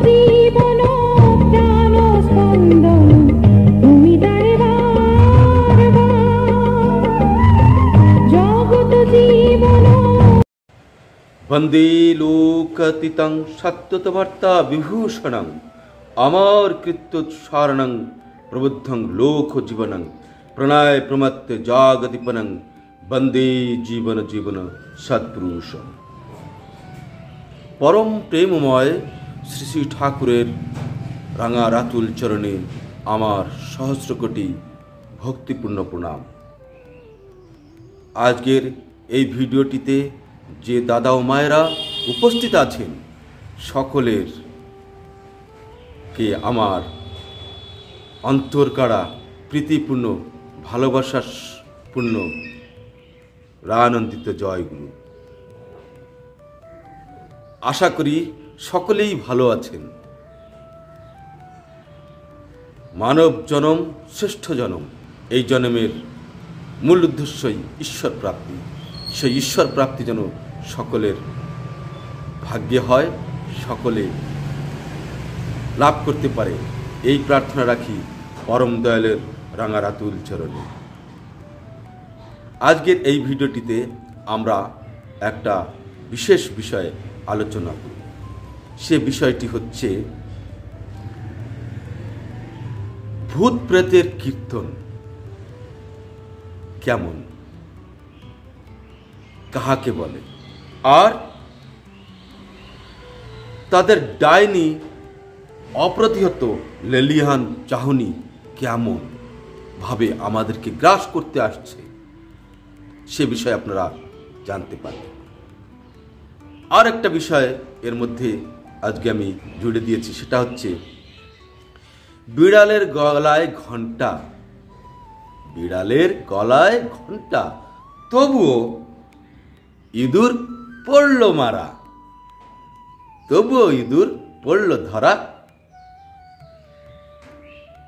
জীবন প্রাণ স্পন্দন তুমি তারে জগৎ জীবন বন্দে লোকাতীতং সত্যতভর্তা বিভূষণং অমর কৃত্যোৎসারণং প্রবুদ্ধং লোক জীবনং প্রণয় প্রমত্ত জাগতিপনং বন্দে জীবন জীবন সৎপুরুষ। পরম প্রেমময় শ্রী শ্রী ঠাকুরের রাঙা রাতুল চরণে আমার সহস্র কোটি ভক্তিপূর্ণ প্রণাম। আজকের এই ভিডিওটিতে যে দাদা ও মায়েরা উপস্থিত আছেন সকলের কে আমার অন্তরকাড়া প্রীতিপূর্ণ ভালোবাসাপূর্ণ রানন্দিত জয়গুরু। আশা করি সকলেই ভালো আছেন। মানব জনম শ্রেষ্ঠ জনম, এই জন্মের মূল উদ্দেশ্যই ঈশ্বর প্রাপ্তি। সেই ঈশ্বর প্রাপ্তি যেন সকলের ভাগ্যে হয়, সকলে লাভ করতে পারে, এই প্রার্থনা রাখি পরম দয়ালের রাঙা রাতুল চরণে। আজকের এই ভিডিওটিতে আমরা একটা বিশেষ বিষয়ে আলোচনা করব। সে বিষয়টি হচ্ছে ভূত প্রেতের কীর্তন কেমন, কাহাকে বলে, আর তাদের ডাইনি অপ্রতিহত লেলিহান চাহনি কেমন ভাবে আমাদেরকে গ্রাস করতে আসছে, সে বিষয়ে আপনারা জানতে পারবেন। আর একটা বিষয় এর মধ্যে আজকে আমি জুড়ে দিয়েছি, সেটা হচ্ছে বিড়ালের গলায় ঘণ্টা। বিড়ালের গলায় ঘণ্টা, তবুও ইঁদুর পড়ল মারা, তবুও ইঁদুর পড়ল ধরা।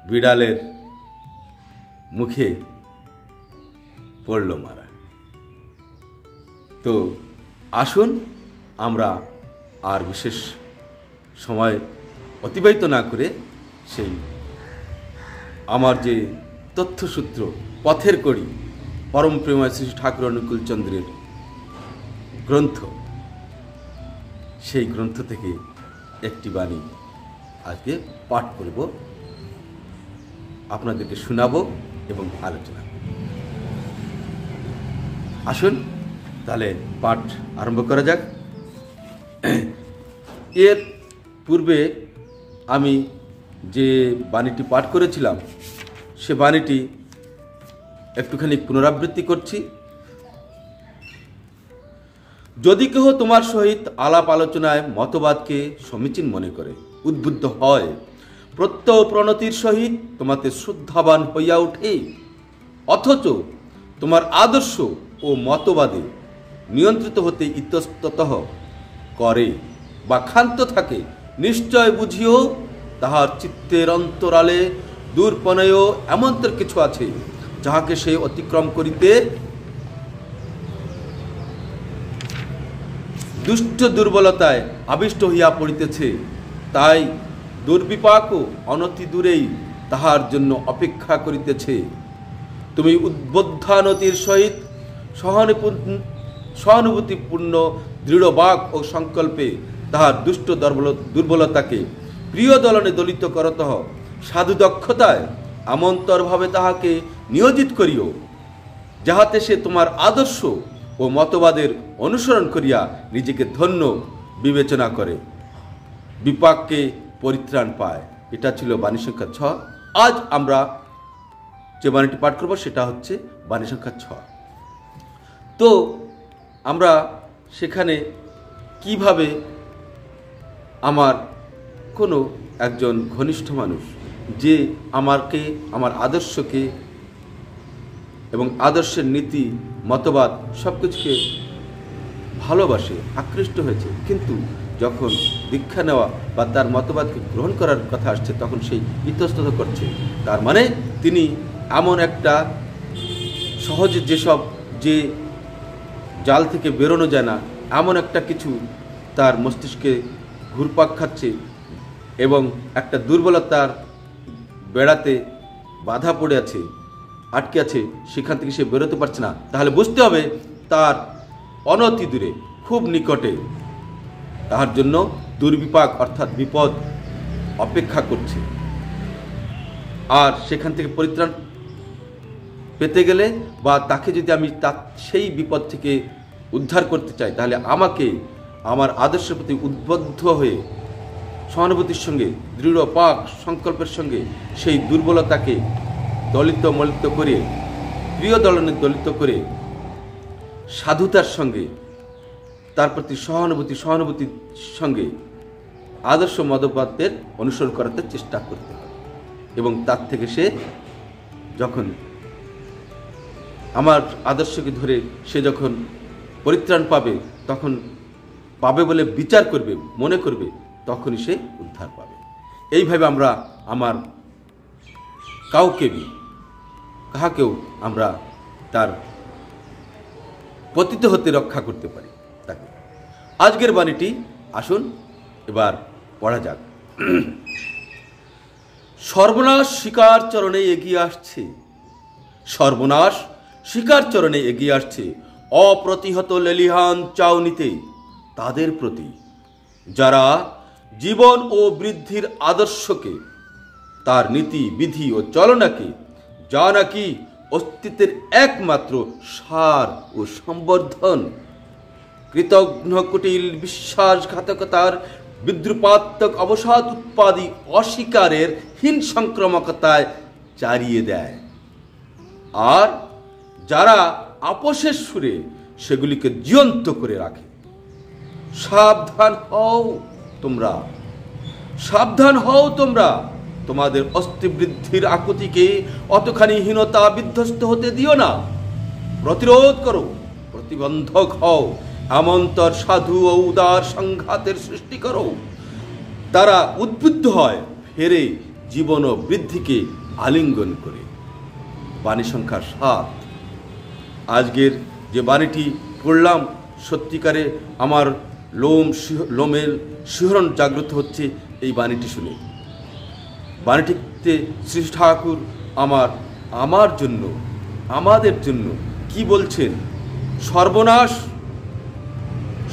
বিড়ালের মুখে পড়ল মারা। তো আসুন আমরা আর বিশেষ সময় অতিবাহিত না করে সেই আমার যে তথ্যসূত্র পথের কড়ি পরম প্রেমময় শ্রী ঠাকুর অনুকূল চন্দ্রের গ্রন্থ, সেই গ্রন্থ থেকে একটি বাণী আজকে পাঠ করব, আপনাদেরকে শোনাবো এবং আলোচনা। আসুন তাহলে পাঠ আরম্ভ করা যাক। এর পূর্বে আমি যে বাণীটি পাঠ করেছিলাম সে বাণীটি একটুখানি পুনরাবৃত্তি করছি। যদি কেহ তোমার সহিত আলাপ আলোচনায় মতবাদকে সমীচীন মনে করে উদ্বুদ্ধ হয়, প্রত্যয় প্রণতির সহিত তোমাতে শ্রদ্ধাবান হইয়া ওঠে, অথচ তোমার আদর্শ ও মতবাদে নিয়ন্ত্রিত হতে ইতস্ততঃ করে বা ক্ষান্ত থাকে, নিশ্চয় বুঝিও তাহার চিত্তের অন্তরালে দূরপনেয় এমন্তর কিছু আছে যাহাকে সে অতিক্রম করিতে দুষ্ট দুর্বলতায় আবিষ্ট হইয়া পড়িতেছে। তাই দুর্বিপাকও অনতি দূরেই তাহার জন্য অপেক্ষা করিতেছে। তুমি উদ্বোধানতির সহিত সহানুভূতিপূর্ণ দৃঢ় বাক ও সংকল্পে তাহার দুষ্ট দুর্বলতাকে প্রিয় দলনে দলিত করতঃ সাধু দক্ষতায় আমন্তরভাবে তাহাকে নিয়োজিত করিও, যাহাতে সে তোমার আদর্শ ও মতবাদের অনুসরণ করিয়া নিজেকে ধন্য বিবেচনা করে, বিপাককে পরিত্রাণ পায়। এটা ছিল বাণী সংখ্যা 6। আজ আমরা যে বাণীটি পাঠ করব সেটা হচ্ছে বাণী সংখ্যা 6। তো আমরা সেখানে কিভাবে আমার কোনো একজন ঘনিষ্ঠ মানুষ যে আমাকে, আমার আদর্শকে এবং আদর্শের নীতি মতবাদ সব কিছুকে ভালোবাসে, আকৃষ্ট হয়েছে, কিন্তু যখন দীক্ষা নেওয়া বা তার মতবাদকে গ্রহণ করার কথা আসছে তখন সেই ইতস্তত করছে। তার মানে তিনি এমন একটা সহজে যেসব যে জাল থেকে বেরোনো যায় না এমন একটা কিছু তার মস্তিষ্কে ঘুরপাক খাচ্ছে, এবং একটা দুর্বলতার বেড়াতে বাধা পড়ে আছে, আটকে আছে, সেখান থেকে সে বেরোতে পারছে না, তাহলে বুঝতে হবে তার অনতি দূরে, খুব নিকটে তাহার জন্য দুর্বিপাক অর্থাৎ বিপদ অপেক্ষা করছে। আর সেখান থেকে পরিত্রাণ পেতে গেলে বা তাকে যদি আমি সেই বিপদ থেকে উদ্ধার করতে চাই, তাহলে আমাকে আমার আদর্শের প্রতি উদ্বুদ্ধ হয়ে সহানুভূতির সঙ্গে, দৃঢ় পাক সংকল্পের সঙ্গে সেই দুর্বলতাকে দলিত মলিত করে, প্রিয় দলনে দলিত করে সাধুতার সঙ্গে তার প্রতি সহানুভূতির সঙ্গে আদর্শ মতবাদের অনুসরণ করাতে চেষ্টা করতে হবে। এবং তার থেকে সে যখন আমার আদর্শকে ধরে সে যখন পরিত্রাণ পাবে, তখন পাবে বলে বিচার করবে, মনে করবে, তখনই সে উদ্ধার পাবে। এইভাবে আমরা আমার কাহাকেও আমরা তার পতিত হতে রক্ষা করতে পারি তাকে। আজকের বাণীটি আসুন এবার পড়া যাক। সর্বনাশ শিকার চরণে এগিয়ে আসছে, সর্বনাশ শিকার চরণে এগিয়ে আসছে অপ্রতিহত লেলিহান চাউনিতে তাদের প্রতি যারা জীবন ও বৃদ্ধির আদর্শকে, তার নীতি বিধি ও চলনাকে, যা নাকি অস্তিত্বের একমাত্র সার ও সম্বর্ধন, কৃতঘ্ন কুটিল বিশ্বাসঘাতকতার বিদ্রুপাত্মক অবসাদ উৎপাদী অস্বীকারের হীন সংক্রামকতায় চারিয়ে দেয়, আর যারা আপোষের সুরে সেগুলিকে জীবন্ত করে রাখে। সাবধান হও তোমরা, সাবধান হও তোমরা, তোমাদের অস্থিবৃদ্ধির আকুতিকে অতখানি হীনতা বিধ্বস্ত হতে দিও না। প্রতিরোধ করো, প্রতিবন্ধক হও, এমন্তর সাধু ও উদার সংঘাতের সৃষ্টি করো। তারা উদ্বুদ্ধ হয় ফেরে জীবন ও বৃদ্ধিকে আলিঙ্গন করে। বাণী সংখ্যা 7। আজকের যে বাণীটি পড়লাম, সত্যিকারে আমার লোমের শিহরণ জাগ্রত হচ্ছে এই বাণীটি শুনে। বাণীটিতে শ্রী ঠাকুর আমার জন্য, আমাদের জন্য কি বলছেন? সর্বনাশ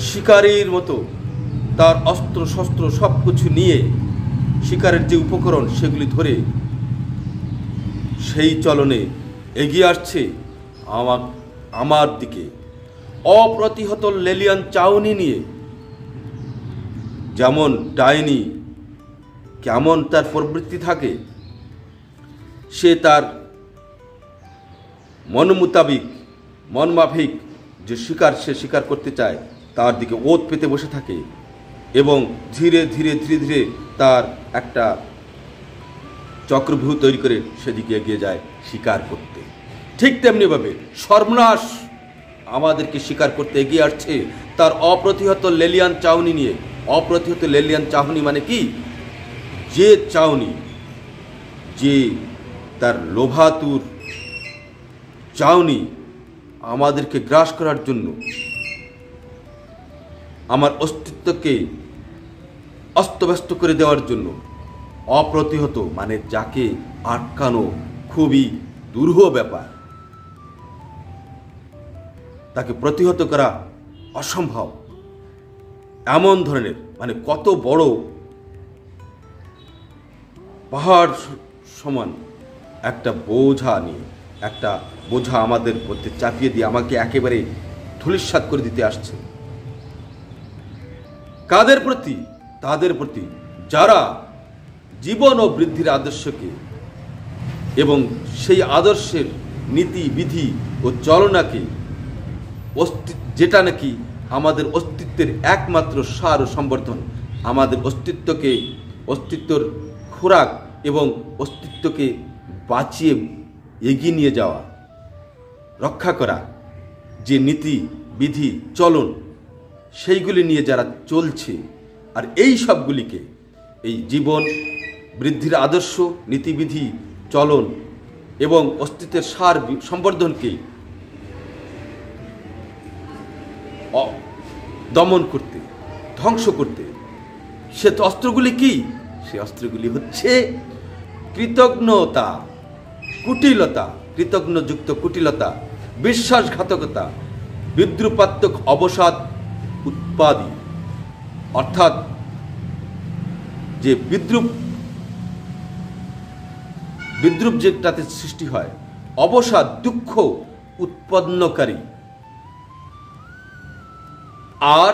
শিকারীর মতো তার অস্ত্র শস্ত্র সব কিছু নিয়ে, শিকারের যে উপকরণ সেগুলি ধরে সেই চলনে এগিয়ে আসছে আমার দিকে, অপ্রতিহত লেলিয়ান চাউনি নিয়ে। যেমন ডাইনি কেমন তার প্রবৃত্তি থাকে, সে তার মনমাফিক যে শিকার সে শিকার করতে চায়, তার দিকে ওত পেতে বসে থাকে এবং ধীরে ধীরে ধীরে ধীরে তার একটা চক্রভূ তৈরি করে সেদিকে এগিয়ে যায় শিকার করতে। ঠিক তেমনিভাবে সর্বনাশ আমাদেরকে শিকার করতে এগিয়ে আসছে তার অপ্রতিহত লেলিয়ান চাউনি নিয়ে। অপ্রতিহত লেলিয়ান চাউনি মানে কি? যে চাউনি, যে তার লোভাতুর চাউনি আমাদেরকে গ্রাস করার জন্য, আমার অস্তিত্বকে অস্তব্যস্ত করে দেওয়ার জন্য। অপ্রতিহত মানে যাকে আটকানো খুবই দুরূহ ব্যাপার, তাকে প্রতিহত করা অসম্ভব। এমন ধরনের মানে কত বড় পাহাড় সমান একটা বোঝা নিয়ে, একটা বোঝা আমাদের মধ্যে চাপিয়ে দিয়ে আমাকে একেবারে ধূলিসাৎ করে দিতে আসছে। কাদের প্রতি? তাদের প্রতি যারা জীবন ও বৃদ্ধির আদর্শকে এবং সেই আদর্শের নীতি বিধি ও চলনাকে, যেটা নাকি আমাদের অস্তিত্বের একমাত্র সার ও সম্বর্ধন, আমাদের অস্তিত্বর খোরাক এবং অস্তিত্বকে বাঁচিয়ে এগিয়ে নিয়ে যাওয়া, রক্ষা করা যে নীতি বিধি চলন, সেইগুলি নিয়ে যারা চলছে, আর এই সবগুলিকে, এই জীবন বৃদ্ধির আদর্শ, নীতিবিধি চলন এবং অস্তিত্বের সার সম্বর্ধনকে দমন করতে, ধ্বংস করতে, সে অস্ত্রগুলি কি? সেই অস্ত্রগুলি হচ্ছে কৃতজ্ঞতা, কুটিলতা, কৃতজ্ঞযুক্ত কুটিলতা, বিশ্বাসঘাতকতা, বিদ্রুপাত্মক অবসাদ উৎপাদী, অর্থাৎ যে বিদ্রুপ যেটাতে সৃষ্টি হয়, অবসাদ, দুঃখ উৎপন্নকারী, আর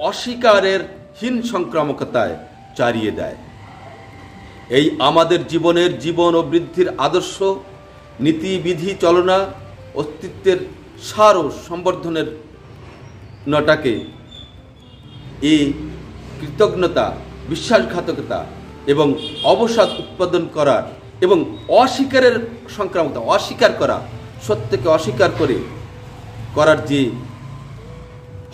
অস্বীকারের হীন সংক্রামকতায় চারিয়ে দেয়। এই আমাদের জীবন ও বৃদ্ধির আদর্শ, নীতিবিধি, চলনা, অস্তিত্বের সার ও সম্বর্ধনের নটাকে এই কৃতজ্ঞতা, বিশ্বাসঘাতকতা এবং অবসাদ উৎপাদন করার এবং অস্বীকারের সংক্রামকতা, অস্বীকার করা, সত্যকে অস্বীকার করার যে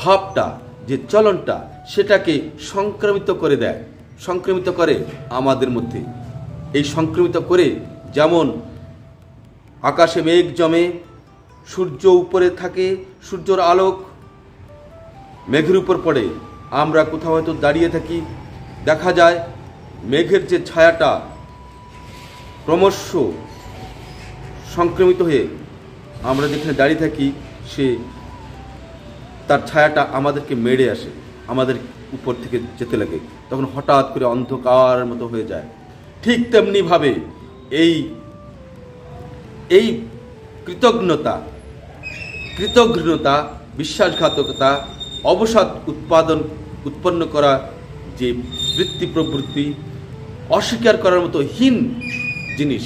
ভাবটা, যে চলনটা, সেটাকে সংক্রামিত করে দেয়, সংক্রমিত করে আমাদের মধ্যে। এই সংক্রমিত করে, যেমন আকাশে মেঘ জমে, সূর্য উপরে থাকে, সূর্যের আলোক মেঘের উপর পড়ে, আমরা কোথাও হয়তো দাঁড়িয়ে থাকি, দেখা যায় মেঘের যে ছায়াটা ক্রমশ সংক্রমিত হয়ে আমরা যেখানে দাঁড়িয়ে থাকি, তার ছায়াটা আমাদেরকে মেরে আসে, আমাদের উপর থেকে যেতে লাগে, তখন হঠাৎ করে অন্ধকার মতো হয়ে যায়। ঠিক তেমনিভাবে এই কৃতজ্ঞতা, বিশ্বাসঘাতকতা, অবসাদ উৎপন্ন করা যে বৃত্তি প্রবৃত্তি, অস্বীকার করার মতো হীন জিনিস,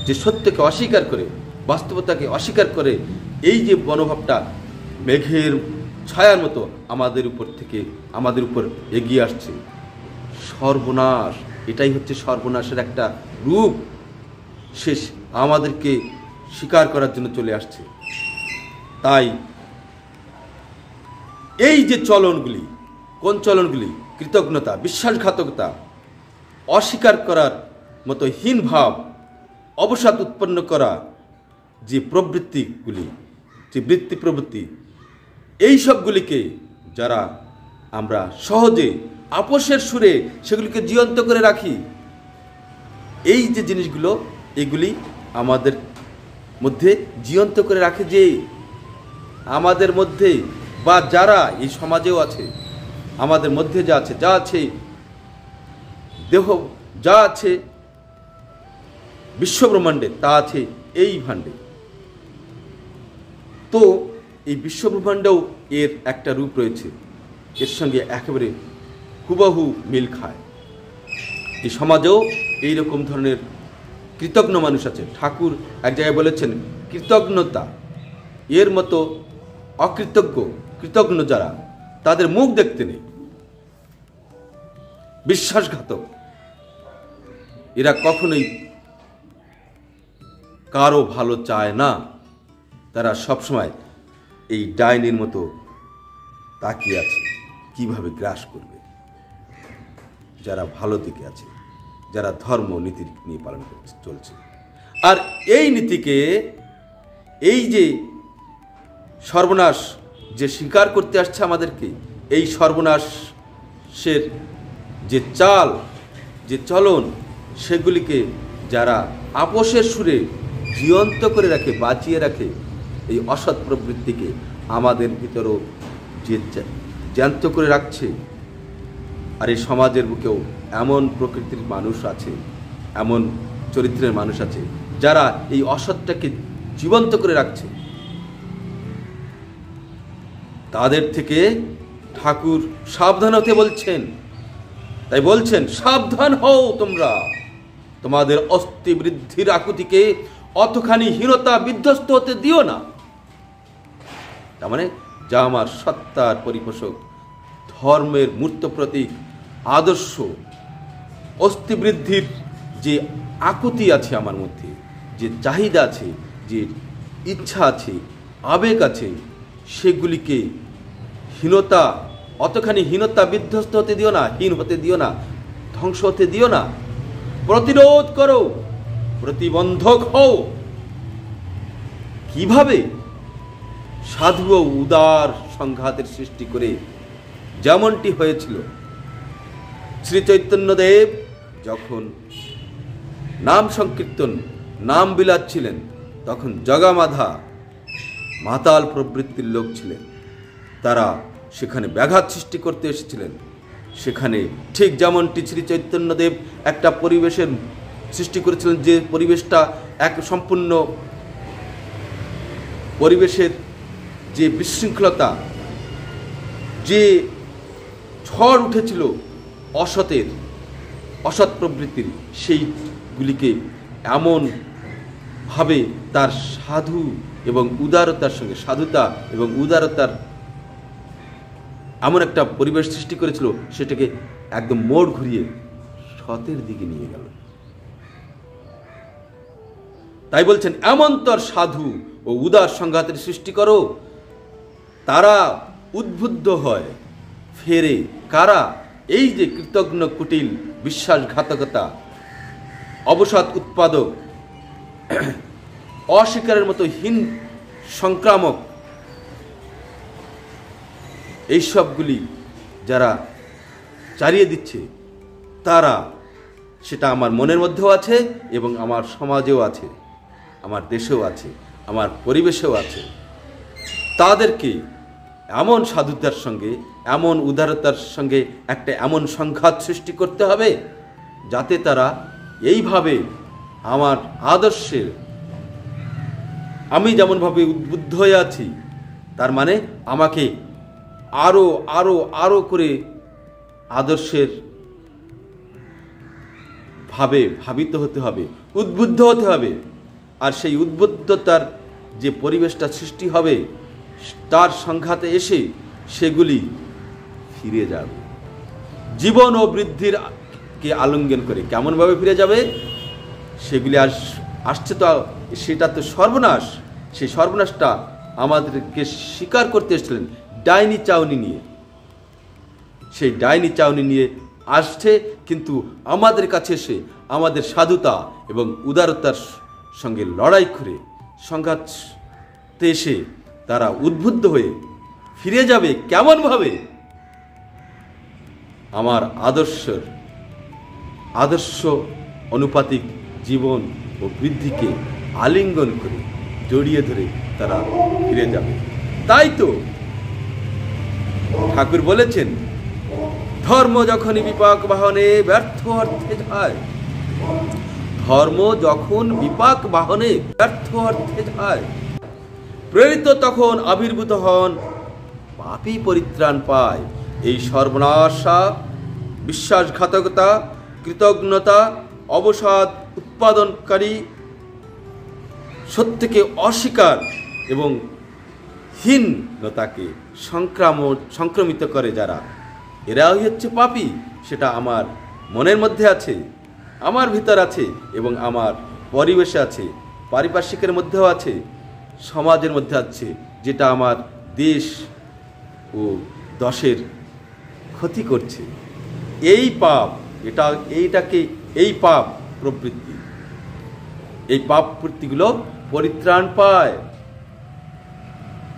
যে সত্যকে অস্বীকার করে, বাস্তবতাকে অস্বীকার করে, এই যে মনোভাবটা মেঘের ছায়ার মতো আমাদের উপর এগিয়ে আসছে। সর্বনাশ, এটাই হচ্ছে সর্বনাশের একটা রূপ, শেষ আমাদেরকে স্বীকার করার জন্য চলে আসছে। তাই এই যে চলনগুলি, কোন চলনগুলি? কৃতজ্ঞতা, বিশ্বাসঘাতকতা, অস্বীকার করার মতো হীন ভাব, অবসাদ উৎপন্ন করা যে প্রবৃত্তিগুলি, যে বৃত্তি প্রবৃত্তি, এই সবগুলিকে যারা আমরা সহজে আপোষের সুরে সেগুলিকে জীবন্ত করে রাখি, এই যে জিনিসগুলো, এগুলি আমাদের মধ্যে জীবন্ত করে রাখে, যে আমাদের মধ্যে বা যারা এই সমাজেও আছে, আমাদের মধ্যে যা আছে দেহ, যা আছে বিশ্বব্রহ্মাণ্ডে, তা আছে এই ভাণ্ডে। তো এই বিশ্বব্রহ্মাণ্ডেও এর একটা রূপ রয়েছে, এর সঙ্গে একেবারে হুবহু মিল খায়। এই সমাজেও এইরকম ধরনের কৃতজ্ঞ মানুষ আছে। ঠাকুর এক জায়গায় বলেছেন, কৃতজ্ঞতা এর মতো কৃতজ্ঞ যারা, তাদের মুখ দেখতে নেই। বিশ্বাসঘাতক, এরা কখনোই কারো ভালো চায় না, তারা সবসময় এই ডাইনির মতো তাকিয়ে আছে কিভাবে গ্রাস করবে যারা ভালো দিকে আছে, যারা ধর্ম নীতি নিয়ে পালন চলছে। আর এই নীতিকে, এই যে সর্বনাশ যে স্বীকার করতে আসছে আমাদেরকে, এই সর্বনাশের যে চাল, যে চলন, সেগুলিকে যারা আপোষের সুরে জীবন্ত করে রাখে, বাঁচিয়ে রাখে, এই অসৎ প্রবৃত্তিকে আমাদের ভিতরও যে জ্যান্ত করে রাখছে। আর এই সমাজের বুকেও এমন প্রকৃতির মানুষ আছে, এমন চরিত্রের মানুষ আছে, যারা এই অসৎটাকে জীবন্ত করে রাখছে। তাদের থেকে ঠাকুর সাবধান হতে বলছেন। তাই বলছেন, সাবধান হও তোমরা, তোমাদের অস্থি বৃদ্ধির আকুতিকে অতখানি হীনতা বিধ্বস্ত হতে দিও না। তার মানে, যা আমার সত্তার পরিপোষক, ধর্মের মূর্ত প্রতীক, আদর্শ, অস্থি বৃদ্ধির যে আকুতি আছে আমার মধ্যে, যে চাহিদা আছে, যে ইচ্ছা আছে, আবেগ আছে, সেগুলিকে অতখানি হীনতা বিধ্বস্ত হতে দিও না, হীন হতে দিও না, ধ্বংস হতে দিও না। প্রতিরোধ করো, প্রতিবন্ধক হও। কিভাবে? সাধু ও উদার সংঘাতের সৃষ্টি করে, যেমনটি হয়েছিল শ্রী চৈতন্যদেব যখন নাম সংকীর্তন নাম বিলাচ্ছিলেন, তখন জগামাধা মাতাল প্রবৃত্তির লোক ছিলেন। তারা সেখানে ব্যাঘাত সৃষ্টি করতে এসেছিলেন। সেখানে ঠিক যেমনটি শ্রী চৈতন্যদেব একটা পরিবেশের সৃষ্টি করেছিলেন, যে পরিবেশটা এক সম্পূর্ণ পরিবেশের যে বিশৃঙ্খলতা, যে ঝড় উঠেছিল অসৎ প্রবৃত্তির, সেইগুলিকে এমনভাবে তার সাধু এবং উদারতার সঙ্গে, সাধুতা এবং উদারতার এমন একটা পরিবেশ সৃষ্টি করেছিল, সেটাকে একদম মোড় ঘুরিয়ে সতের দিকে নিয়ে গেল। তাই বলছেন, এমনতর সাধু ও উদার সংঘাতের সৃষ্টি করো, তারা উদ্বুদ্ধ হয়, ফেরে। কারা? এই যে কৃতজ্ঞ কুটিল, বিশ্বাসঘাতকতা, অবসাদ উৎপাদক, অস্বীকারের মতো হীন সংক্রামক, এইসবগুলি যারা চালিয়ে দিচ্ছে, তারা, সেটা আমার মনের মধ্যেও আছে এবং আমার সমাজেও আছে, আমার দেশেও আছে, আমার পরিবেশেও আছে। তাদেরকে এমন সাধুতার সঙ্গে, এমন উদারতার সঙ্গে একটা এমন সংঘাত সৃষ্টি করতে হবে, যাতে তারা এইভাবে আমার আদর্শের, আমি যেমনভাবে উদ্বুদ্ধ হয়ে আছি, তার মানে আমাকে আরো আরো আরো করে আদর্শের ভাবে ভাবিত হতে হবে, উদ্বুদ্ধ হতে হবে। আর সেই উদ্বুদ্ধতার যে পরিবেশটা সৃষ্টি হবে, তার সংঘাতে এসে সেগুলি ফিরে যাবে জীবন ও বৃদ্ধির কে আলিঙ্গন করে। কেমনভাবে ফিরে যাবে? সেগুলি আসছে তো, সেটা তো সর্বনাশ। সেই সর্বনাশটা আমাদেরকে স্বীকার করতে এসেছিলেন ডাইনি চাউনি নিয়ে। সেই ডাইনি চাউনি নিয়ে আসছে, কিন্তু আমাদের কাছে এসে আমাদের সাধুতা এবং উদারতার সঙ্গে লড়াই করে সংঘাতে এসে তারা উদ্বুদ্ধ হয়ে ফিরে যাবে। কেমনভাবে? আমার আদর্শ অনুপাতিক জীবন ও বৃদ্ধিকে আলিঙ্গন করে জড়িয়ে ধরে তারা ফিরে যাবে। তাই তো ঠাকুর বলেছেন, ধর্ম যখনই বিপাক বাহনে ব্যর্থ অর্থে যায়, ধর্ম যখন বিপাক বাহনে ব্যর্থ অর্থে যায়, প্রেরিত তখন আবির্ভূত হন, পাপী পরিত্রাণ পায়। এই সর্বনাশা, বিশ্বাসঘাতকতা, কৃতজ্ঞতা, অবসাদ উৎপাদনকারী, সত্যকে অস্বীকার এবং হীনতাকে সংক্রমিত করে যারা, এরাই হচ্ছে পাপী। সেটা আমার মনের মধ্যে আছে, আমার ভিতর আছে এবং আমার পরিবেশে আছে, পারিপার্শ্বিকের মধ্যেও আছে, সমাজের মধ্যে আছে, যেটা আমার দেশ ও দশের ক্ষতি করছে। এই পাপ, এই পাপ প্রবৃত্তি, এই পাপ প্রবৃত্তিগুলো পরিত্রাণ পায়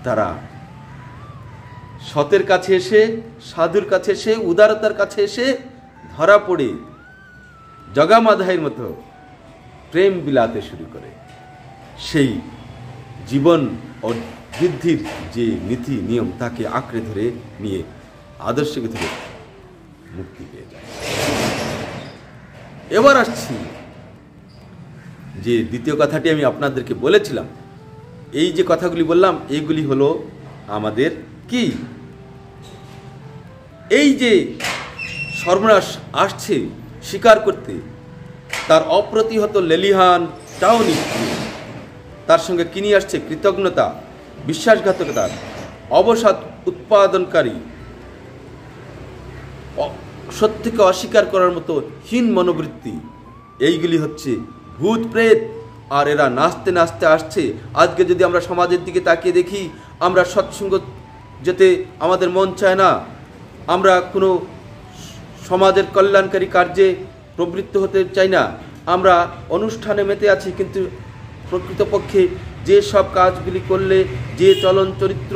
তারা সতের কাছে এসে, সাধুর কাছে এসে, উদারতার কাছে এসে ধরা পড়ে জগামাধাইয়ের মতো প্রেম বিলাতে শুরু করে। সেই জীবন ও বৃদ্ধির যে নীতি নিয়ম, তাকে আঁকড়ে ধরে নিয়ে আদর্শকে ধরে মুক্তি পেয়ে যায়। এবার আসছি যে দ্বিতীয় কথাটি আমি আপনাদেরকে বলেছিলাম। এই যে কথাগুলি বললাম, এইগুলি হলো আমাদের কি, এই যে সর্বনাশ আসছে স্বীকার করতে, তার অপ্রতিহত লেলিহান চাউনি, তার সঙ্গে কি নিয়ে আসছে? কৃতজ্ঞতা, বিশ্বাসঘাতকতা, অবসাদ উৎপাদনকারী, সত্যকে অস্বীকার করার মতো হীন মনোবৃত্তি। এইগুলি হচ্ছে ভূত প্রেত, আর এরা নাচতে নাচতে আসছে। আজকে যদি আমরা সমাজের দিকে তাকিয়ে দেখি, আমরা সৎসঙ্গ যেতে আমাদের মন চায় না, আমরা কোনো সমাজের কল্যাণকারী কার্যে প্রবৃত্ত হতে চাই না, আমরা অনুষ্ঠানে মেতে আছি, কিন্তু প্রকৃতপক্ষে যে সব কাজগুলি করলে, যে চলন চরিত্র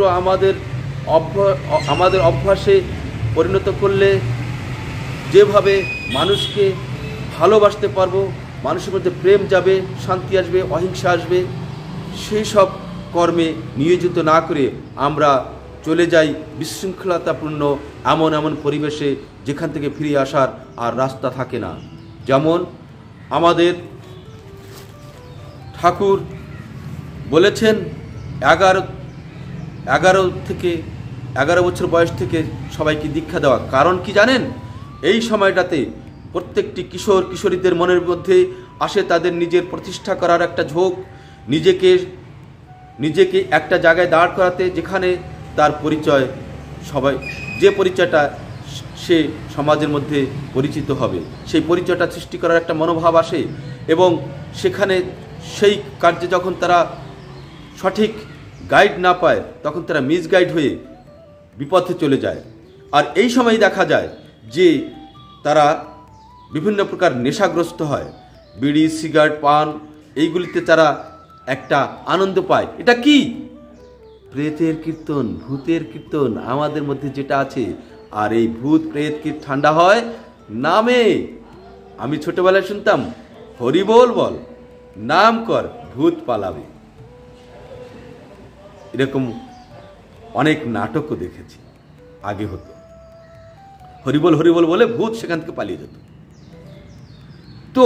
আমাদের অভ্যাসে পরিণত করলে, যেভাবে মানুষকে ভালোবাসতে পারবো, মানুষের মধ্যে প্রেম যাবে, শান্তি আসবে, অহিংসা আসবে, সেই সব কর্মে নিয়োজিত না করে আমরা চলে যাই বিশৃঙ্খলতাপূর্ণ এমন পরিবেশে যেখান থেকে ফিরে আসার আর রাস্তা থাকে না। যেমন আমাদের ঠাকুর বলেছেন 11 বছর বয়স থেকে সবাইকে দীক্ষা দেওয়া। কারণ কি জানেন? এই সময়টাতে প্রত্যেকটি কিশোর কিশোরীদের মনের মধ্যে আসে তাদের নিজের প্রতিষ্ঠা করার একটা ঝোঁক, নিজেকে একটা জায়গায় দাঁড় করাতে যেখানে তার পরিচয়, সবাই যে পরিচয়টা সে সমাজের মধ্যে পরিচিত হবে, সেই পরিচয়টা সৃষ্টি করার একটা মনোভাব আসে। এবং সেখানে সেই কার্যে যখন তারা সঠিক গাইড না পায়, তখন তারা মিসগাইড হয়ে বিপথে চলে যায়। আর এই সময় দেখা যায় যে তারা বিভিন্ন প্রকার নেশাগ্রস্ত হয়, বিড়ি, সিগারেট, পান, এইগুলিতে তারা একটা আনন্দ পায়। এটা কি? প্রেতের কীর্তন, ভূতের কীর্তন আমাদের মধ্যে যেটা আছে। আর এই ভূত প্রেত কি ঠান্ডা হয় নামে। আমি ছোটবেলায় শুনতাম, হরি বল বল, নাম কর, ভূত পালাবে। এরকম অনেক নাটকও দেখেছি, আগে হতো। হরিবল হরিবল বলে ভূত সেখান থেকে পালিয়ে যেত। তো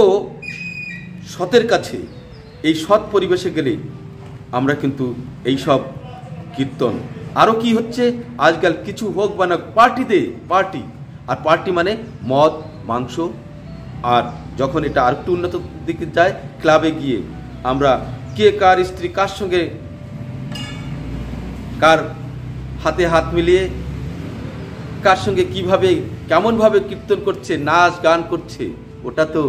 সতের কাছে, এই সৎ পরিবেশে গেলে আমরা কিন্তু এই সব কীর্তন, আরও কি হচ্ছে আজকাল, কিছু হোক বা না, পার্টি, আর পার্টি মানে মদ, মাংস। আর যখন এটা আর একটু উন্নত দিকে যায়, ক্লাবে গিয়ে আমরা কে কার স্ত্রী কার সঙ্গে, কার হাতে হাত মিলিয়ে কার সঙ্গে কিভাবে কেমনভাবে কীর্তন করছে, নাচ গান করছে, ওটা তো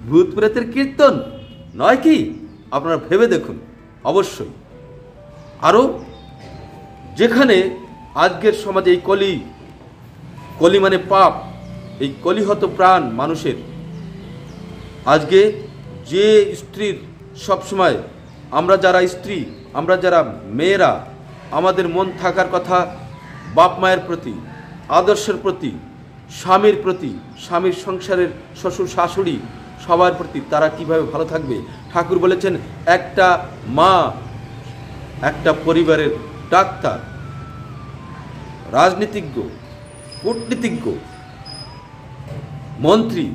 ভূত প্রেতের কীর্তন নয় কি? আপনারা ভেবে দেখুন অবশ্যই। আরও যেখানে আজকের সমাজে এই কলি মানে পাপ, এই কলিহত প্রাণ মানুষের, আজকে যে স্ত্রীর সবসময়, আমরা যারা স্ত্রী, আমরা যারা মেয়েরা, আমাদের মন থাকার কথা বাপ মায়ের প্রতি, আদর্শের প্রতি, স্বামীর প্রতি, স্বামীর সংসারের শ্বশুর শাশুড়ি সবার প্রতি, তারা কিভাবে ভালো থাকবে। ঠাকুর বলেছেন, একটা মা একটা পরিবারের ডাক্তার, রাজনীতিজ্ঞ, কূটনীতিজ্ঞ, মন্ত্রী,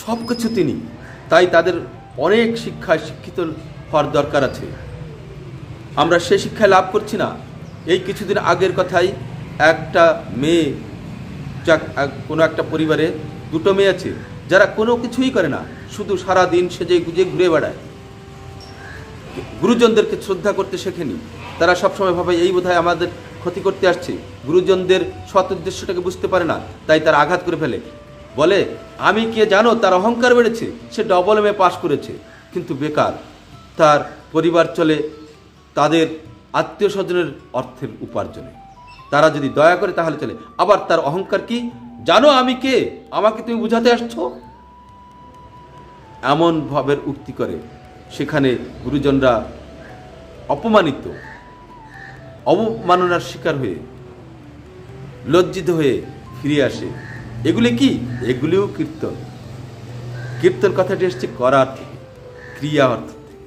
সব কিছু তিনি। তাই তাদের অনেক শিক্ষায় শিক্ষিত হওয়ার দরকার আছে। আমরা সে শিক্ষায় লাভ করছি না। এই কিছুদিন আগের কথাই, একটা মেয়ে, কোনো একটা পরিবারে দুটো মেয়ে আছে যারা কোনো কিছুই করে না, শুধু সারা দিন সেজে গুজে ঘুরে বেড়ায়, গুরুজনদেরকে শ্রদ্ধা করতে শেখেনি। তারা সবসময় ভাবে এই বোধহয় আমাদের ক্ষতি করতে আসছে, গুরুজনদের সৎ উদ্দেশ্যটাকে বুঝতে পারে না, তাই তারা আঘাত করে ফেলে। বলে, আমি কে জানো, তার অহংকার বেড়েছে, সে ডবল এমএ পাস করেছে, কিন্তু বেকার, তার পরিবার চলে তাদের আত্মীয় স্বজনের অর্থের উপার্জনে। তারা যদি দয়া করে তাহলে চলে। আবার তার অহংকার কি জানো, আমি কে, আমাকে তুমি বুঝাতে আসছো, এমন ভাবের উক্তি করে। সেখানে গুরুজনরা অপমানিত, অবমাননার শিকার হয়ে, লজ্জিত হয়ে ফিরে আসে। এগুলি কি? এগুলিও কীর্তন। কীর্তন কথাটি এসছে করার থেকে, ক্রিয়া অর্থ থেকে।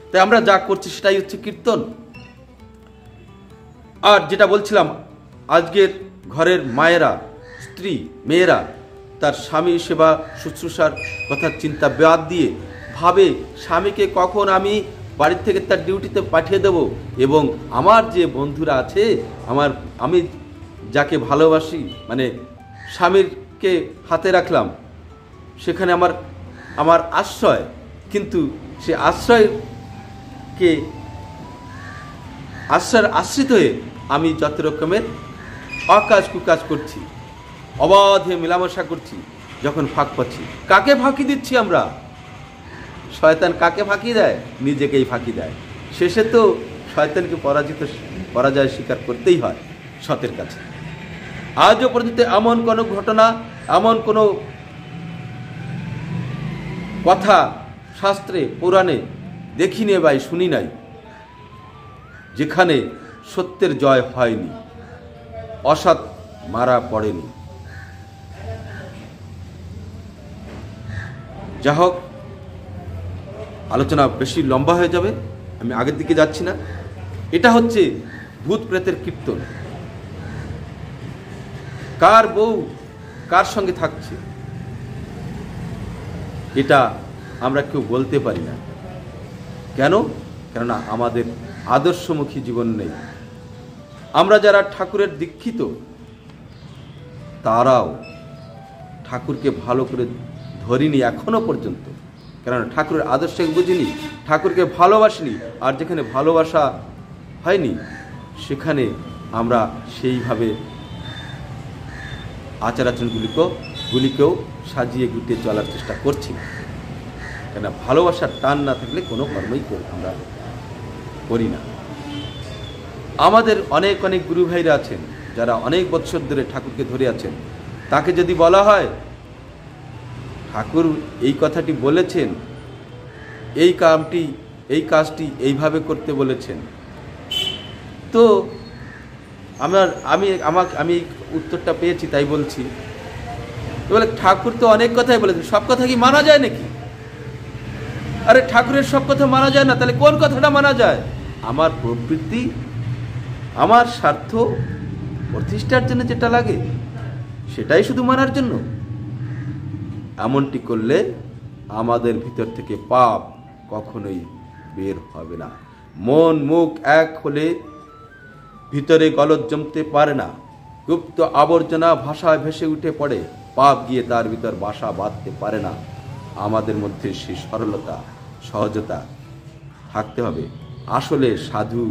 তাই আমরা যা করছি সেটাই হচ্ছে কীর্তন। আর যেটা বলছিলাম, আজকের ঘরের মায়েরা, স্ত্রী, মেয়েরা তার স্বামী সেবা শুশ্রূষার কথা চিন্তা বাদ দিয়ে ভাবে, স্বামীকে কখন আমি বাড়ির থেকে তার ডিউটিতে পাঠিয়ে দেব, এবং আমার যে বন্ধুরা আছে, আমি যাকে ভালোবাসি, মানে স্বামীরকে হাতে রাখলাম, সেখানে আমার আশ্রয়, কিন্তু সে আশ্রয়ের আশ্রিত হয়ে আমি যত রকমের অকাজ কুকাজ করছি, অবাধে মেলামেশা করছি, যখন ফাঁক পাচ্ছি, কাকে ফাঁকি দিচ্ছি আমরা? শয়তান কাকে ফাঁকি দেয়? নিজেকেই ফাঁকি দেয়। শেষে তো শয়তানকে পরাজয় স্বীকার করতেই হয় সতের কাছে। আজও পর্যন্ত এমন কোনো ঘটনা, এমন কোনো কথা শাস্ত্রে পুরাণে দেখিনি বা শুনি নাই যেখানে সত্যের জয় হয়নি, অসৎ মারা পড়েনি। যা হোক, আলোচনা বেশি লম্বা হয়ে যাবে, আমি আগের দিকে যাচ্ছি না। এটা হচ্ছে ভূত প্রেতের কীর্তন। কার বউ কার সঙ্গে থাকছে এটা আমরা কেউ বলতে পারি না। কেন? কেননা আমাদের আদর্শমুখী জীবন নেই। আমরা যারা ঠাকুরের দীক্ষিত তারাও ঠাকুরকে ভালো করে ধরিনি এখনো পর্যন্ত, কেননা ঠাকুরের আদর্শকে বুঝিনি, ঠাকুরকে ভালোবাসিনি। আর যেখানে ভালোবাসা হয়নি সেখানে আমরা সেইভাবে আচার আচরণগুলিকেও সাজিয়ে গুটিয়ে চলার চেষ্টা করছি, কেন ভালোবাসার টান না থাকলে কোনো কর্মই আমরা করি না। আমাদের অনেক অনেক গুরু ভাইরা আছেন যারা অনেক বৎসর ধরে ঠাকুরকে ধরে আছেন, তাকে যদি বলা হয় ঠাকুর এই কথাটি বলেছেন, এই কাজটি এইভাবে করতে বলেছেন, তো আমি উত্তরটা পেয়েছি তাই বলছি। বলে ঠাকুর তো অনেক কথাই বলেছেন, সব কথা কি মানা যায় নাকি? আরে ঠাকুরের সব কথা মানা যায় না, তাহলে কোন কথাটা মানা যায়? আমার প্রবৃত্তি, আমার স্বার্থ প্রতিষ্ঠার জন্য যেটা লাগে সেটাই শুধু মানার জন্য। এমনটি করলে আমাদের ভিতর থেকে পাপ কখনোই বের হবে না। মন মুখ এক হলে ভিতরে গলদ জমতে পারে না, গুপ্ত আবর্জনা ভাষায় ভেসে উঠে পড়ে, পাপ গিয়ে তার ভিতর বাসা বাঁধতে পারে না। আমাদের মধ্যে সেই সরলতা সহজতা থাকতে হবে। আসলে সাধু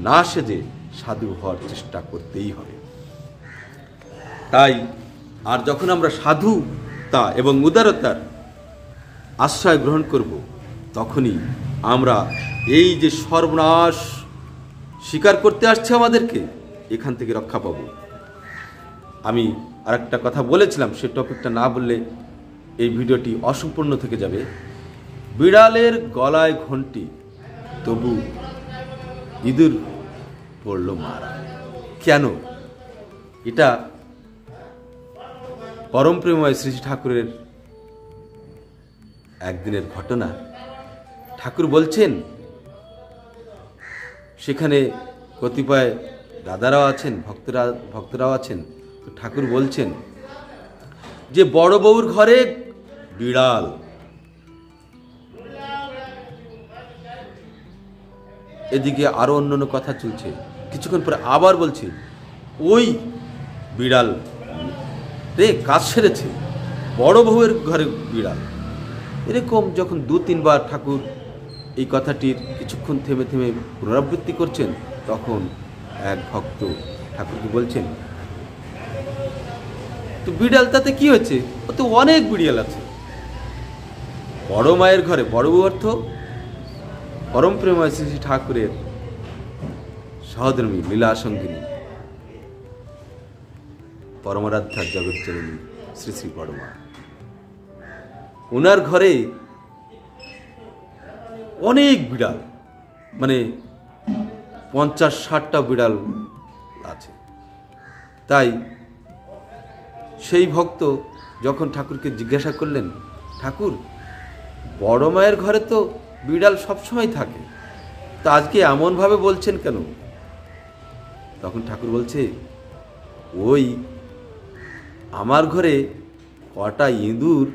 না সেজে সাধু হওয়ার চেষ্টা করতেই হবে। তাই আর যখন আমরা সাধুতা এবং উদারতার আশ্রয় গ্রহণ করব, তখনই আমরা এই যে সর্বনাশ স্বীকার করতে আসছে আমাদেরকে, এখান থেকে রক্ষা পাব। আমি আরেকটা কথা বলেছিলাম, সে টপিকটা না বললে এই ভিডিওটি অসম্পূর্ণ থেকে যাবে। বিড়ালের গলায় ঘন্টি, তবু ইঁদুর পড়ল মারা। কেন? এটা পরম প্রেমময় শ্রী ঠাকুরের একদিনের ঘটনা। ঠাকুর বলছেন, সেখানে কতিপয় দাদারাও আছেন, ভক্তরাও আছেন। তো ঠাকুর বলছেন যে বড় বউর ঘরে বিড়াল, এদিকে আরো অন্যান্য কথা চলছে। কিছুক্ষণ পরে আবার বলছে ওই বিড়াল রে কাজ সেরেছে, বড় বউয়ের ঘরে বিড়াল। এরকম যখন 2-3 বার ঠাকুর এই কথাটির কিছুক্ষণ থেমে থেমে পুনরাবৃত্তি করছেন, তখন এক ভক্ত ঠাকুরকে বলছেন, তো বিড়াল তাতে কি হয়েছে? ও তো অনেক বিড়াল আছে। বড় মায়ের ঘরে বড় বউ অর্থ পরম প্রেমময় শ্রী ঠাকুরের সহধর্মী লীলা সঙ্গিনী পরমারাধ্যা জগৎজননী শ্রী শ্রী বড়মা। ওনার ঘরে অনেক বিড়াল, মানে 50-60টা বিড়াল আছে। তাই সেই ভক্ত যখন ঠাকুরকে জিজ্ঞাসা করলেন, ঠাকুর বড় মায়ের ঘরে তো বিড়াল সবসময় থাকে, তা আজকে এমনভাবে বলছেন কেন? তখন ঠাকুর বলছে, ওই আমার ঘরে কটা ইঁদুর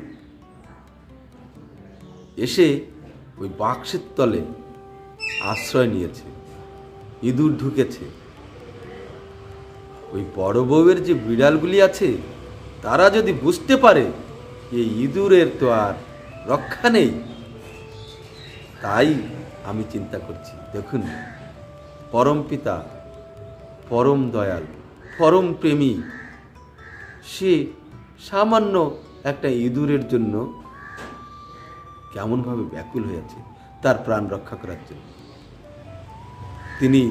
এসে ওই বাক্সের তলে আশ্রয় নিয়েছে, ইঁদুর ঢুকেছে। ওই বড় বউয়ের যে বিড়ালগুলি আছে তারা যদি বুঝতে পারে এই ইঁদুরের তো আর রক্ষা নেই, তাই আমি চিন্তা করছি। দেখুন, পরম পিতা, পরম দয়াল, পরম প্রেমী, সে সামান্য একটা ইঁদুরের জন্য কেমনভাবে ব্যাকুল হয়েছে তার প্রাণ রক্ষা করার জন্য। তিনি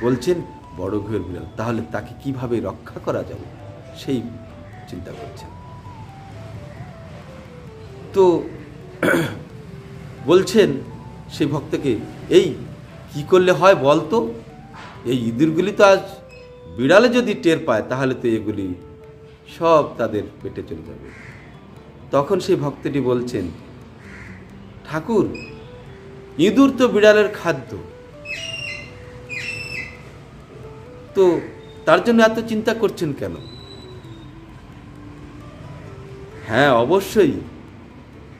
বলছেন বড় ঘরের বিড়াল, তাহলে তাকে কিভাবে রক্ষা করা যাবে সেই চিন্তা করছেন। তো বলছেন সেই ভক্তকে, এই কি করলে হয় বলতো? এই ইঁদুরগুলি তো আজ বিড়ালে যদি টের পায় তাহলে তো এগুলি সব তাদের পেটে চলে যাবে। তখন সেই ভক্তটি বলছেন, ঠাকুর, ইঁদুর তো বিড়ালের খাদ্য, তো তার জন্য এত চিন্তা করছেন কেন? হ্যাঁ, অবশ্যই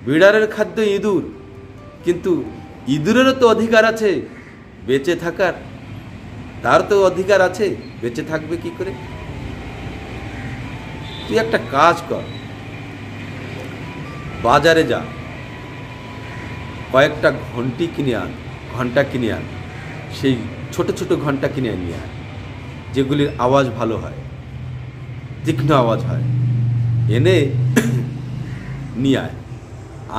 বিড়ালের খাদ্য ইঁদুর, কিন্তু ইঁদুরেরও তো অধিকার আছে বেঁচে থাকার, তার তো অধিকার আছে, বেঁচে থাকবে কি করে? তুই একটা কাজ কর, বাজারে যা, কয়েকটা ঘন্টা কিনে আন, সেই ছোট ছোট ঘন্টা কিনে নিয়ে আন, যেগুলির আওয়াজ ভালো হয়, তীক্ষ্ণ আওয়াজ হয়, এনে নিয়ে আয়।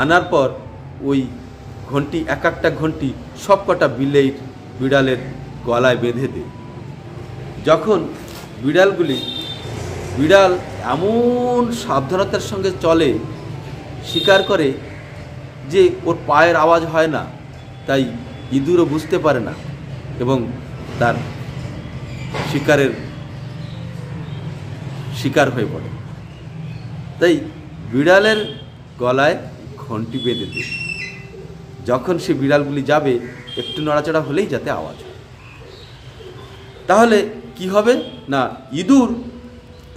আনার পর ওই ঘন্টি, এক একটা ঘন্টি সব কটা বিড়ালের গলায় বেঁধে দে। যখন বিড়াল এমন সাবধানতার সঙ্গে চলে, শিকার করে, যে ওর পায়ের আওয়াজ হয় না, তাই ইঁদুরও বুঝতে পারে না এবং তার শিকার হয়ে পড়ে। তাই বিড়ালের গলায় ঘন্টি বেঁধে দে, যখন সে বিড়ালগুলি যাবে একটু নড়াচড়া হলেই যাতে আওয়াজ হয়। তাহলে কি হবে না, ইঁদুর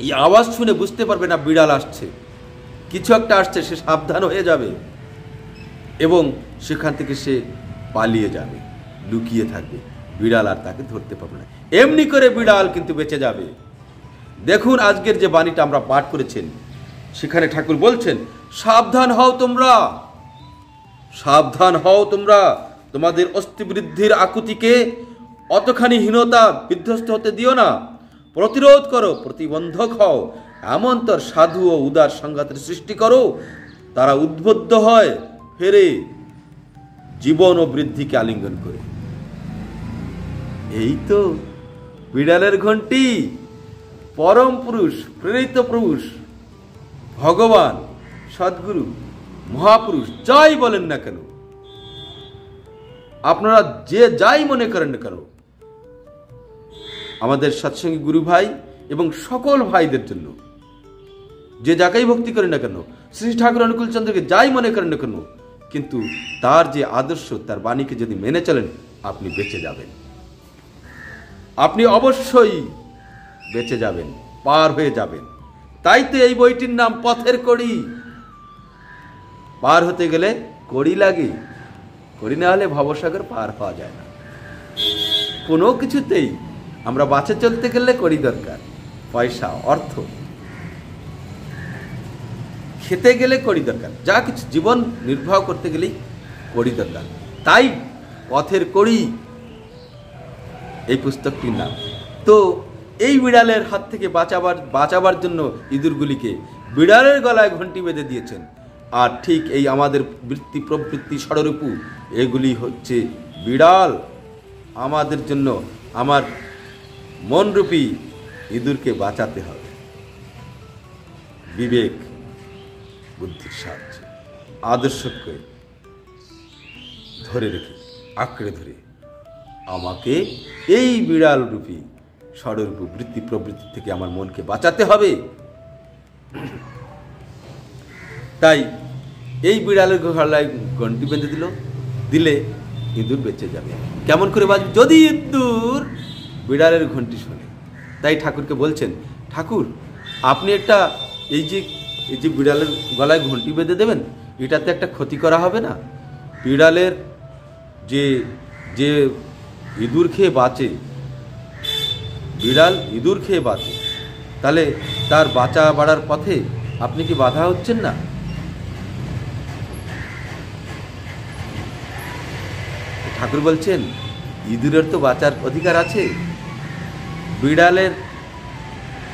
এই আওয়াজ শুনে বুঝতে পারবে না বিড়াল আসছে, কিছু একটা আসছে, সে সাবধান হয়ে যাবে এবং সেখান থেকে সে পালিয়ে যাবে, লুকিয়ে থাকবে, বিড়াল আর তাকে ধরতে পারবে না। এমনি করে বিড়াল কিন্তু বেঁচে যাবে। দেখুন আজকের যে বাণীটা আমরা পাঠ করেছেন, সেখানে ঠাকুর বলছেন, সাবধান হও তোমরা, সাবধান হও তোমরা, তোমাদের অস্থিবৃদ্ধির আকুতিকে অতখানি হীনতা বিধ্বস্ত হতে দিও না, প্রতিরোধ করো, প্রতিবন্ধক হও, এমনতর সাধু ও উদার সংঘাতের সৃষ্টি করো, তারা উদ্বুদ্ধ হয় ফেরে জীবন ও বৃদ্ধিকে আলিঙ্গন করে। এই তো বিড়ালের ঘন্টি, পরম পুরুষ, প্রেরিত পুরুষ, ভগবান, সদ্গুরু, মহাপুরুষ যাই বলেন না কেন, আপনারা যে যাই মনে করেন না কেন, আমাদের সৎসঙ্গী গুরু ভাই এবং সকল ভাইদের জন্য, যে যাকেই ভক্তি করেন না কেন, শ্রী ঠাকুর অনুকূল চন্দ্রকে যাই মনে করেন না কেন, কিন্তু তার যে আদর্শ, তার বাণীকে যদি মেনে চলেন, আপনি বেঁচে যাবেন, আপনি অবশ্যই বেঁচে যাবেন, পার হয়ে যাবেন। তাই তো এই বইটির নাম পথের কড়ি। পার হতে গেলে কড়ি লাগে, কড়ি না হলে ভবসাগর পার হওয়া যায় না। কোনো কিছুতেই আমরা বাঁচে চলতে গেলে কড়ি দরকার, পয়সা, অর্থ, খেতে গেলে কড়ি দরকার, যা কিছু জীবন নির্বাহ করতে গেলেই কড়ি দরকার। তাই পথের কড়ি এই পুস্তকটির নাম। তো এই বিড়ালের হাত থেকে বাঁচাবার জন্য ইঁদুরগুলিকে বিড়ালের গলায় ঘন্টি বেঁধে দিয়েছেন। আর ঠিক এই আমাদের বৃত্তি, প্রবৃত্তি, ষড়রূপু, এগুলি হচ্ছে বিড়াল। আমাদের জন্য আমার মনরূপী ইঁদুরকে বাঁচাতে হবে বিবেক বুদ্ধির সাহায্যে, আদর্শকে ধরে রেখে, আঁকড়ে ধরে আমাকে এই বিড়াল রূপী ষড়রূপ বৃত্তি প্রবৃত্তি থেকে আমার মনকে বাঁচাতে হবে। তাই এই বিড়ালের গলায় ঘন্টি বেঁধে দিলে ইঁদুর বেঁচে যাবে। কেমন করে বাঁচবে? যদি ইঁদুর বিড়ালের ঘন্টি শোনে। তাই ঠাকুরকে বলছেন, ঠাকুর আপনি একটা এই যে বিড়ালের গলায় ঘন্টি বেঁধে দেবেন, এটাতে একটা ক্ষতি করা হবে না? বিড়ালের যে ইঁদুর খেয়ে বাঁচে, বিড়াল ইঁদুর খেয়ে বাঁচে, তাহলে তার বাঁচা বাড়ার পথে আপনি কি বাধা হচ্ছেন না? ঠাকুর বলছেন, ইঁদুরের তো বাঁচার অধিকার আছে,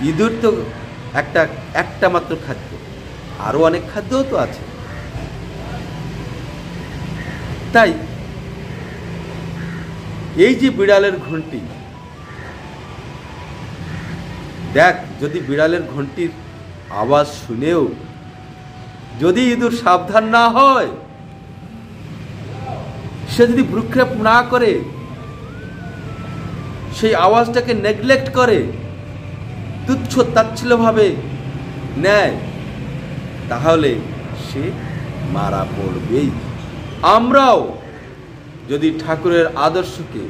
ইঁদুর তো একটা মাত্র খাদ্য, আরো অনেক খাদ্যও তো আছে। তাই এই যে বিড়ালের ঘন্টি, দেখ, যদি বিড়ালের ঘন্টির আওয়াজ শুনেও যদি ইঁদুর সাবধান না হয়, সে যদি ভ্রুক্ষেপ না করে, সেই আওয়াজটাকে নেগলেক্ট করে, তুচ্ছ তাচ্ছিল্যভাবে নেয়, তাহলে সে মারা পড়বেই। আমরাও যদি ঠাকুরের আদর্শকে,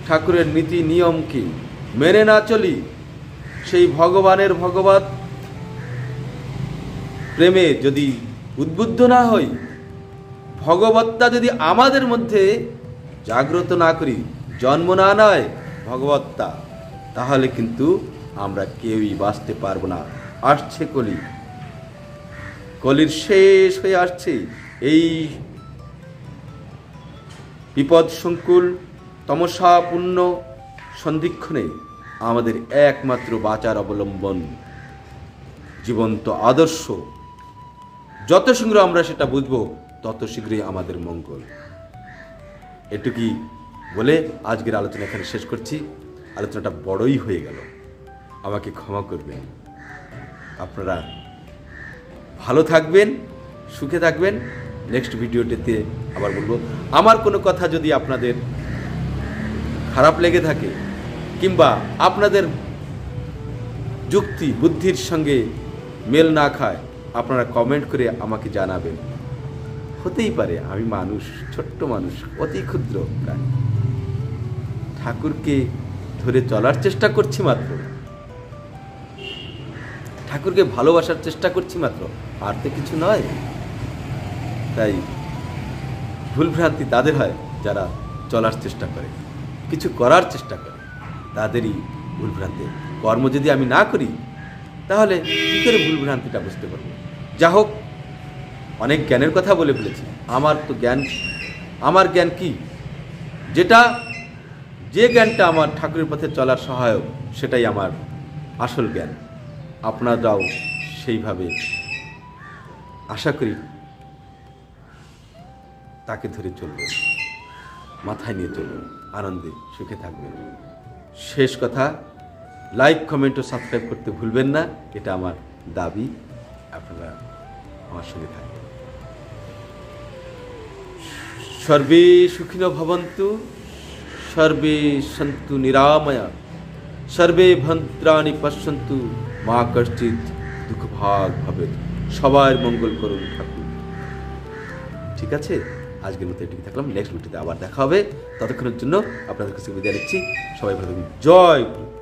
ঠাকুরের নীতি নিয়মকে মেনে না চলি, সেই ভগবানের ভগবত প্রেমে যদি উদ্বুদ্ধ না হই, ভগবত্তা যদি আমাদের মধ্যে জাগ্রত না করি, জন্ম না নেয় ভগবত্তা, তাহলে কিন্তু আমরা কেউই বাঁচতে পারবো না। আসছে কলি, কলির শেষ হয়ে আসছে। এই বিপদ সংকুল তমসাপূর্ণ সন্ধিক্ষণে আমাদের একমাত্র বাঁচার অবলম্বন জীবন্ত আদর্শ। যত শীঘ্র আমরা সেটা বুঝবো, তত শীঘ্রই আমাদের মঙ্গল। এটুকুই বলে আজকের আলোচনা এখানে শেষ করছি। আলোচনাটা বড়ই হয়ে গেল, আমাকে ক্ষমা করবেন। আপনারা ভালো থাকবেন, সুখে থাকবেন। নেক্সট ভিডিওটিতে আবার বলবো। আমার কোনো কথা যদি আপনাদের খারাপ লেগে থাকে, কিংবা আপনাদের যুক্তি বুদ্ধির সঙ্গে মেল না খায়, আপনারা কমেন্ট করে আমাকে জানাবেন। হতেই পারে, আমি মানুষ, ছোট্ট মানুষ, অতি ক্ষুদ্র প্রাণী। ঠাকুরকে ধরে চলার চেষ্টা করছি মাত্র, ঠাকুরকে ভালোবাসার চেষ্টা করছি মাত্র, আর তো কিছু নয়। তাই ভুলভ্রান্তি তাদের হয় যারা চলার চেষ্টা করে, কিছু করার চেষ্টা করে, তাদেরই ভুলভ্রান্তি। কর্ম যদি আমি না করি, তাহলে কী করে ভুলভ্রান্তিটা বুঝতে পারবো? যা হোক, অনেক জ্ঞানের কথা বলে ফেলেছি। আমার তো জ্ঞান, আমার জ্ঞান কি? যে জ্ঞানটা আমার ঠাকুরের পথে চলার সহায়ক, সেটাই আমার আসল জ্ঞান। আপনারাও সেইভাবে আশা করি তাকে ধরে চলবেন, মাথায় নিয়ে চলবেন, আনন্দে সুখে থাকবেন। শেষ কথা, লাইক, কমেন্ট ও সাবস্ক্রাইব করতে ভুলবেন না, এটা আমার দাবি। আপনারা আমার সঙ্গে থাকবেন। সর্বে সুখিনো ভবন্তু, সর্বে সন্তু নিরাময়া, সর্বে ভদ্রাণি পশ্যন্তু, মা কশ্চিৎ দুঃখ ভাগ ভবেৎ। সবার মঙ্গল করুন ঠাকুর। ঠিক আছে, আজকের মতো এটুকু থাকলাম। নেক্সট ভিডিওতে আবার দেখা হবে। ততক্ষণের জন্য আপনাদের কাছে বিদায় নিচ্ছি। সবাই ভালো থাকবেন। জয় গুরু।